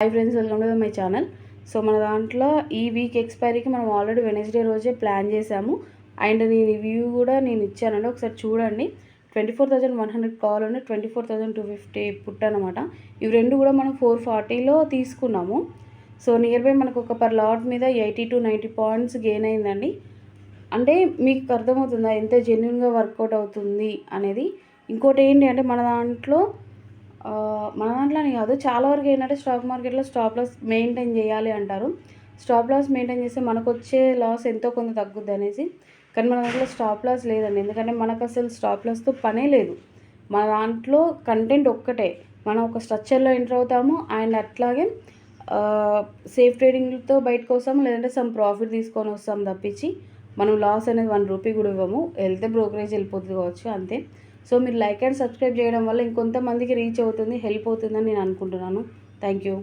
Hi friends, welcome to my channel. So మన దాంట్లో ఈ వీక్ ఎక్స్పైరీకి మనం ఆల్రెడీ వెనస్డే రోజే ప్లాన్ చేసాము. అండ్ నేను రివ్యూ కూడా ఇచ్చానండి, ఒకసారి చూడండి. 24,100 కాల్ ఉంది, 24,250 పుట్ అనమాట. ఇవి రెండు కూడా మనం 440లో తీసుకున్నాము. సో నియర్ బై మనకు ఒక పర్ లాట్ మీద 80 to 90 పాయింట్స్ గెయిన్ అయిందండి. అంటే మీకు అర్థమవుతుందా ఎంత జెన్యున్గా వర్కౌట్ అవుతుంది అనేది. ఇంకోటి ఏంటి అంటే మన దాంట్లో అని కాదు, చాలా వరకు ఏంటంటే స్టాక్ మార్కెట్లో స్టాప్ లాస్ మెయింటైన్ చేయాలి అంటారు. స్టాప్ లాస్ మెయింటైన్ చేస్తే మనకు వచ్చే లాస్ ఎంతో కొంత తగ్గుద్ది అనేసి. కానీ మన దాంట్లో స్టాప్ లాస్ లేదండి, ఎందుకంటే మనకు అసలు స్టాప్ లాస్తో పనే లేదు. మన దాంట్లో కంటెంట్ ఒక్కటే, మనం ఒక స్ట్రక్చర్లో ఎంటర్ అవుతాము అండ్ అట్లాగే సేఫ్ ట్రేడింగ్తో బయటకు వస్తాము, లేదంటే సమ్ ప్రాఫిట్ తీసుకొని వస్తాము తప్పించి మనం లాస్ అనేది 1 రూపీ కూడా ఇవ్వము. వెళ్తే బ్రోకరేజ్ వెళ్ళిపోతుంది కావచ్చు, అంతే. సో మీరు లైక్ అండ్ సబ్స్క్రైబ్ చేయడం వల్ల ఇంకొంతమందికి రీచ్ అవుతుంది, హెల్ప్ అవుతుందని నేను అనుకుంటున్నాను. Thank you.